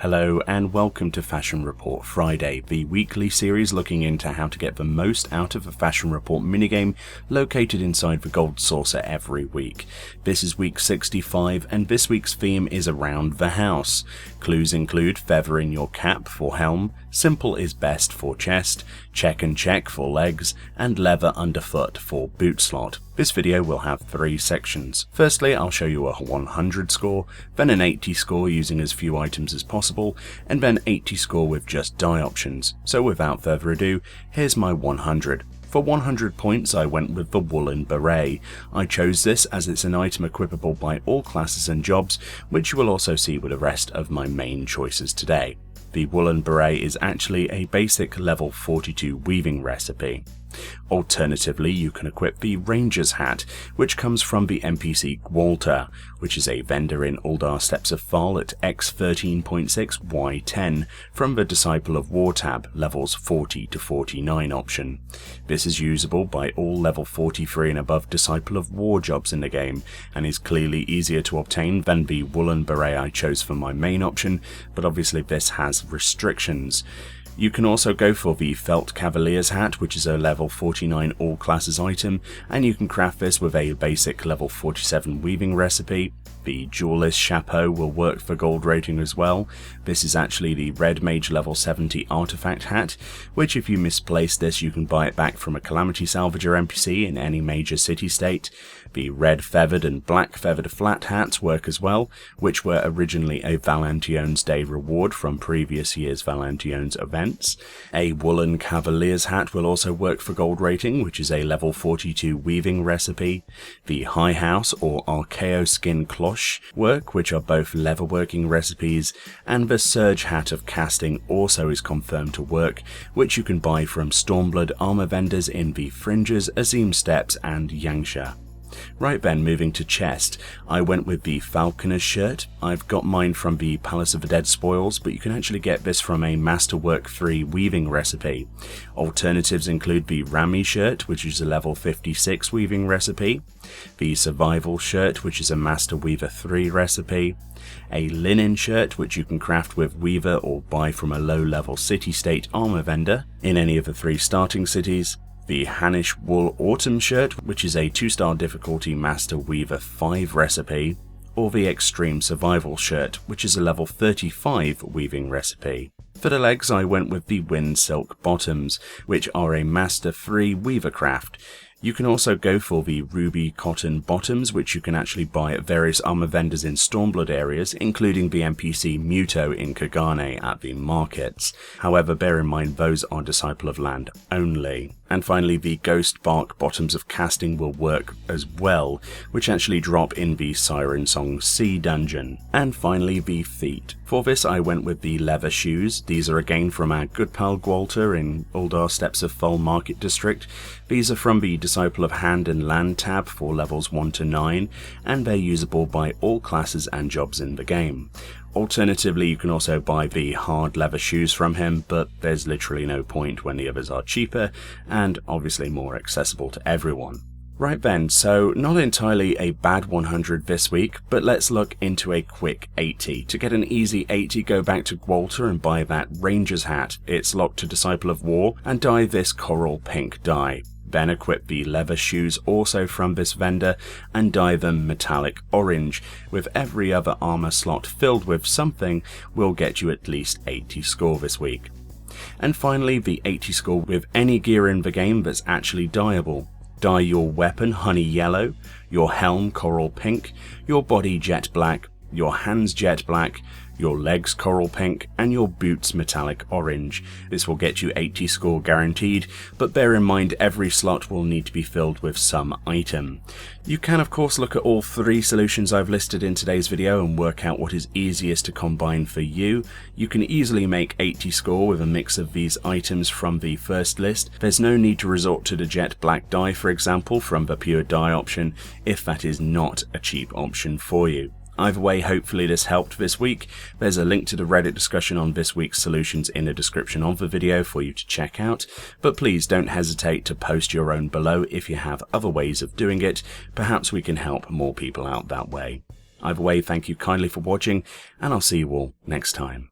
Hello and welcome to Fashion Report Friday, the weekly series looking into how to get the most out of a Fashion Report minigame located inside the Gold Saucer every week. This is week 65 and this week's theme is around the house. Clues include feather in your cap for helm, simple is best for chest, check and check for legs, and leather underfoot for boot slot. This video will have 3 sections. Firstly, I'll show you a 100 score, then an 80 score using as few items as possible, and then 80 score with just dye options. So without further ado, here's my 100. For 100 points I went with the woolen beret. I chose this as it's an item equipable by all classes and jobs, which you will also see with the rest of my main choices today. The woolen beret is actually a basic level 42 weaving recipe. Alternatively, you can equip the Ranger's Hat, which comes from the NPC Gwalter, which is a vendor in Uldar Steps of Thal at X13.6 Y10 from the Disciple of War tab, levels 40 to 49 option. This is usable by all level 43 and above Disciple of War jobs in the game, and is clearly easier to obtain than the woolen beret I chose for my main option, but obviously this has restrictions. You can also go for the felt Cavaliers Hat, which is a level 49 all classes item, and you can craft this with a basic level 47 weaving recipe. The Duelist Chapeau will work for gold rating as well. This is actually the Red Mage level 70 artifact hat, which if you misplace this you can buy it back from a Calamity Salvager NPC in any major city-state. The red feathered and black feathered flat hats work as well, which were originally a Valention's Day reward from previous year's Valention's events. A woolen Cavalier's Hat will also work for gold rating, which is a level 42 weaving recipe. The High House or Archaeo Skin Cloche work, which are both leatherworking recipes, and the Surge Hat of Casting also is confirmed to work, which you can buy from Stormblood armor vendors in the Fringes, Azim Steppes and Yangsha. Right then, moving to chest, I went with the Falconer's shirt. I've got mine from the Palace of the Dead spoils, but you can actually get this from a Masterwork 3 weaving recipe. Alternatives include the Rami shirt, which is a level 56 weaving recipe, the Survival shirt, which is a Master Weaver 3 recipe, a linen shirt, which you can craft with Weaver or buy from a low-level city-state armor vendor in any of the 3 starting cities, the Hanish Wool Autumn shirt, which is a 2-star difficulty Master Weaver 5 recipe, or the Extreme Survival shirt, which is a level 35 weaving recipe. For the legs I went with the Wind Silk bottoms, which are a Master 3 weaver craft. You can also go for the Ruby Cotton bottoms, which you can actually buy at various armor vendors in Stormblood areas, including the NPC Muto in Kagane at the markets. However, bear in mind those are Disciple of Land only. And finally, the Ghost Bark bottoms of casting will work as well, which actually drop in the Siren Song Sea dungeon. And finally, the feet. For this I went with the leather shoes. These are again from our good pal Gwalter in Uldar Steps of Thal Market District. These are from the Disciple of Hand and Land tab for levels 1 to 9, and they're usable by all classes and jobs in the game. Alternatively, you can also buy the hard leather shoes from him, but there's literally no point when the others are cheaper and obviously more accessible to everyone. Right then, so not entirely a bad 100 this week, but let's look into a quick 80. To get an easy 80, go back to Gwalter and buy that Ranger's Hat. It's locked to Disciple of War, and dye this coral pink dye. Then equip the leather shoes also from this vendor and dye them metallic orange. With every other armor slot filled with something will get you at least 80 score this week. And finally, the 80 score with any gear in the game that's actually dyeable. Dye your weapon honey yellow, your helm coral pink, your body jet black, your hands jet black, your legs coral pink, and your boots metallic orange. This will get you 80 score guaranteed, but bear in mind every slot will need to be filled with some item. You can of course look at all 3 solutions I've listed in today's video and work out what is easiest to combine for you. You can easily make 80 score with a mix of these items from the first list. There's no need to resort to the jet black dye, for example, from the pure dye option, if that is not a cheap option for you. Either way, hopefully this helped this week. There's a link to the Reddit discussion on this week's solutions in the description of the video for you to check out, but please don't hesitate to post your own below if you have other ways of doing it. Perhaps we can help more people out that way. Either way, thank you kindly for watching, and I'll see you all next time.